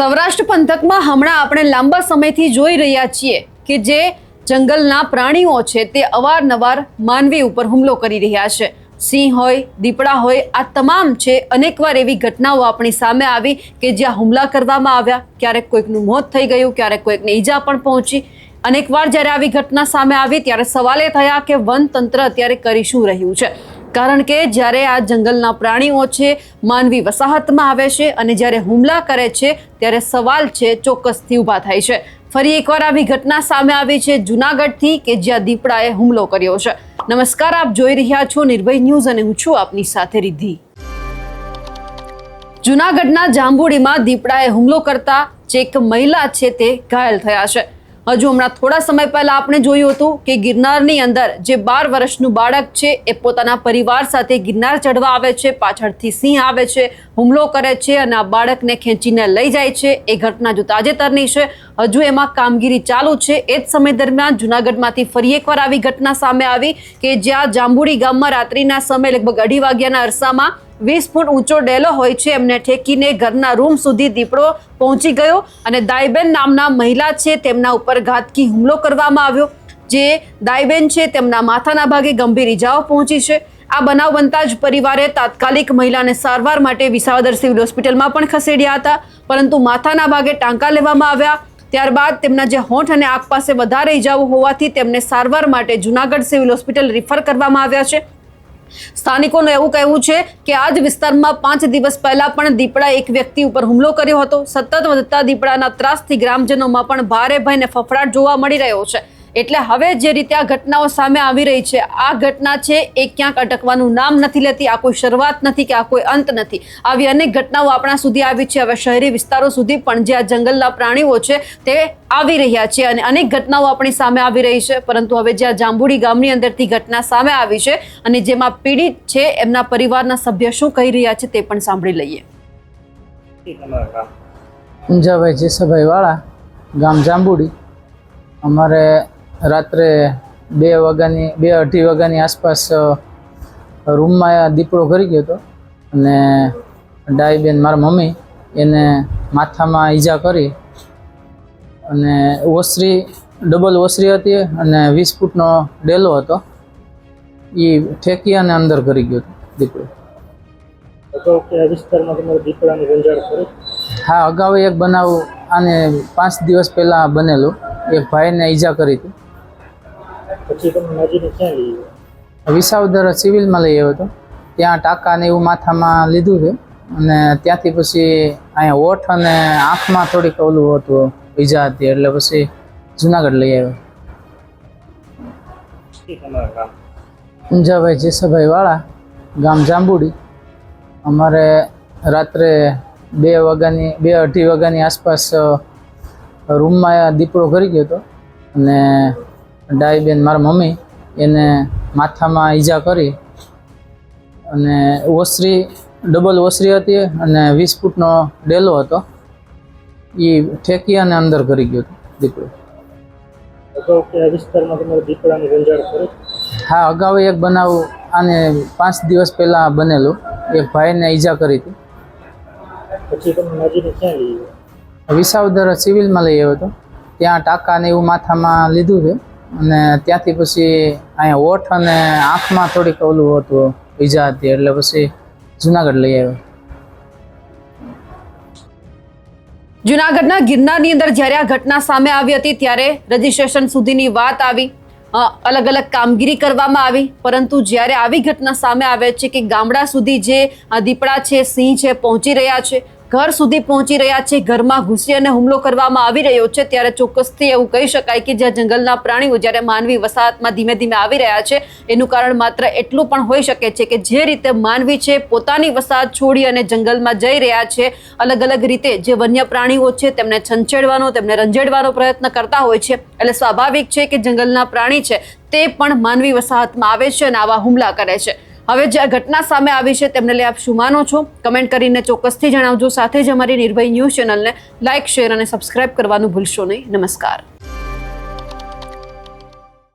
સૌરાષ્ટ્ર પંથકમાં હમણાં આપણે લાંબા સમયથી જોઈ રહ્યા છીએ કે જે જંગલના પ્રાણીઓ છે તે અવારનવાર માનવી ઉપર હુમલો કરી રહ્યા છે। સિંહ હોય, દીપડા હોય, આ તમામ છે અનેકવાર એવી ઘટનાઓ આપણી સામે આવી કે જ્યાં હુમલા કરવામાં આવ્યા, ક્યારેક કોઈકનું મોત થઈ ગયું, ક્યારેક કોઈકને ઈજા પણ પહોંચી। અનેકવાર જ્યારે આવી ઘટના સામે આવી ત્યારે સવાલ એ થયા કે વન તંત્ર અત્યારે કરી શું રહ્યું છે, કારણ કે જ્યારે આ જંગલના પ્રાણીઓ છે માનવી વસાહતમાં આવે છે અને જ્યારે હુમલા કરે છે ત્યારે સવાલ છે ચોક્કસથી ઊભા થાય છે। ફરી એકવાર આવી ઘટના સામે આવી છે જૂનાગઢથી કે જ્યાં દીપડાએ હુમલો કર્યો છે। નમસ્કાર, આપ જોઈ રહ્યા છો નિર્ભય ન્યૂઝ અને હું છું આપની સાથે રિદ્ધિ। જૂનાગઢના જાંબુડીમાં દીપડાએ હુમલો કરતા જે એક મહિલા છે તે ઘાયલ થયા છે। હજુ હમણાં થોડા સમય પહેલા આપણે જોયું હતું કે ગિરનારની અંદર જે 12 વર્ષનું બાળક છે એ પોતાના પરિવાર સાથે ગિરનાર ચડવા આવે છે, પાછળથી સિંહ આવે છે, હુમલો કરે છે અને આ બાળકને ખેંચીને લઈ જાય છે। એ ઘટના જો તાજેતરની છે, હજુ એમાં કામગીરી ચાલુ છે। એ જ સમય દરમિયાન જૂનાગઢમાંથી ફરી એકવાર આવી ઘટના સામે આવી કે જ્યાં જાંબુડી ગામમાં રાત્રિના સમયે લગભગ 2:30 વાગ્યાના અરસામાં 20 ફૂટ ઊંચો ડેલો હોય છે એમને ઠેકીને ઘરના રૂમ સુધી દીપડો પહોંચી ગયો અને દાઈબેન નામના મહિલા છે તેમના ઉપર ઘાતકી હુમલો કરવામાં આવ્યો। જે દાઈબેન છે તેમના માથાના ભાગે ગંભીર ઈજાઓ પહોંચી છે। આ બનાવ બનતા જ પરિવારે તાત્કાલિક મહિલાને સારવાર માટે વિસાવદર સિવિલ હોસ્પિટલમાં પણ ખસેડ્યા હતા, પરંતુ માથાના ભાગે ટાંકા લેવામાં આવ્યા। ત્યારબાદ તેમના જે હોઠ અને આંખ પાસે વધારે ઈજાઓ હોવાથી તેમને સારવાર માટે જૂનાગઢ સિવિલ હોસ્પિટલ રિફર કરવામાં આવ્યા છે। સ્થાનિકોનું એવું કહેવું છે કે આ જ વિસ્તારમાં 5 દિવસ પહેલા પણ દીપડા એક વ્યક્તિ ઉપર હુમલો કર્યો હતો। સતત વધતા દીપડાના ત્રાસથી ગ્રામજનોમાં પણ ભારે ભય અને ફફડાટ જોવા મળી રહ્યો છે। એટલે હવે જે રીતે આ ઘટનાઓ સામે આવી રહી છે, આ ઘટના છે એ ક્યાંક અટકવાનું નામ નથી લેતી। આ કોઈ શરૂઆત નથી કે આ કોઈ અંત નથી। આવી અનેક ઘટનાઓ આપણા સુધી આવી છે। હવે શહેરી વિસ્તારો સુધી પણ જે આ જંગલના પ્રાણીઓ છે તે આવી રહ્યા છે અને અનેક ઘટનાઓ આપણી સામે આવી રહી છે। પરંતુ હવે જ્યાં જાંબુડી ગામની અંદરથી ઘટના સામે આવી છે અને જેમાં પીડિત છે એમના પરિવારના સભ્ય શું કહી રહ્યા છે તે પણ સાંભળી લઈએ। ઊંઝાભાઈ જેસાભાઈ વાળા, ગામ જાંબુડી। અમારે રાત્રે 2-2:30 વાગ્યાની આસપાસ રૂમમાં દીપડો ઘરી ગયો હતો અને ડાઈબેન મારા મમ્મી એને માથામાં ઈજા કરી અને ઓસરી ડબલ ઓસરી હતી અને 20 ફૂટનો ડેલો હતો, એ ઠેકી અને અંદર ઘરી ગયો હતો દીપડો। હા, અગાઉ એક બનાવ આને 5 દિવસ પહેલા બનેલો, એક ભાઈને ઈજા કરી હતી। વિસાવદર સિવિલમાં લઈ આવ્યો હતો, ત્યાં ટાંકા ને એવું માથામાં લીધું છે અને ત્યાંથી પછી અહીંયા હોઠ અને આંખમાં થોડીક ઓલું હતું, ઈજા હતી, એટલે પછી જુનાગઢ લઈ આવ્યો। ઊંઝાભાઈ જેસાભાઈ વાળા, ગામ જાંબુડી। અમારે રાત્રે 2-2:30 વાગ્યાની આસપાસ રૂમમાં દીપડો ઘરી ગયો હતો અને ડાઈબેન મારા મમ્મી એને માથામાં ઈજા કરી અને ઓસરી ડબલ ઓસરી હતી અને 20 ફૂટનો ડેલો હતો, એ ઠેકી અને અંદર ઘરી ગયો હતો દીપડો। હા, અગાઉ એક બનાવ આને 5 દિવસ પહેલા બનેલો, એક ભાઈને ઈજા કરી હતી। વિસાવદર સિવિલમાં લઈ આવ્યો હતો, ત્યાં ટાંકા ને એવું માથામાં લીધું છે અને ત્યાંથી પછી અહીંયા હોઠ અને આંખમાં થોડીક ઓલું હતું, ઈજા હતી, એટલે પછી જુનાગઢ લઈ આવ્યો। જૂનાગઢના ગિરનારની અંદર જ્યારે આ ઘટના સામે આવી હતી ત્યારે રજીસ્ટ્રેશન સુધીની વાત આવી, અલગ અલગ કામગીરી કરવામાં આવી, પરંતુ જ્યારે આવી ઘટના સામે આવે છે કે ગામડા સુધી જે દીપડા છે, સિંહ છે પહોંચી રહ્યા છે, ઘર સુધી પહોંચી રહ્યા છે, ઘરમાં ઘૂસી અને હુમલો કરવામાં આવી રહ્યો છે, ત્યારે ચોક્કસથી એવું કહી શકાય કે જ્યાં જંગલના પ્રાણીઓ જ્યારે માનવી વસાહતમાં ધીમે ધીમે આવી રહ્યા છે એનું કારણ માત્ર એટલું પણ હોઈ શકે છે કે જે રીતે માનવી છે પોતાની વસાહત છોડી અને જંગલમાં જઈ રહ્યા છે, અલગ અલગ રીતે જે વન્ય પ્રાણીઓ છે તેમને છંછેડવાનો, તેમને રંજેડવાનો પ્રયત્ન કરતા હોય છે, એટલે સ્વાભાવિક છે કે જંગલના પ્રાણી છે તે પણ માનવી વસાહતમાં આવે છે અને આવા હુમલા કરે છે। હવે જે ઘટના સામે આવી છે તેમને લઈ આપ શું માનો છો, કમેન્ટ કરીને ચોક્કસથી જણાવજો। સાથે જ અમારી નિર્ભય ન્યૂઝ ચેનલને લાઇક, શેર અને સબસ્ક્રાઇબ કરવાનું ભૂલશો નહીં। નમસ્કાર।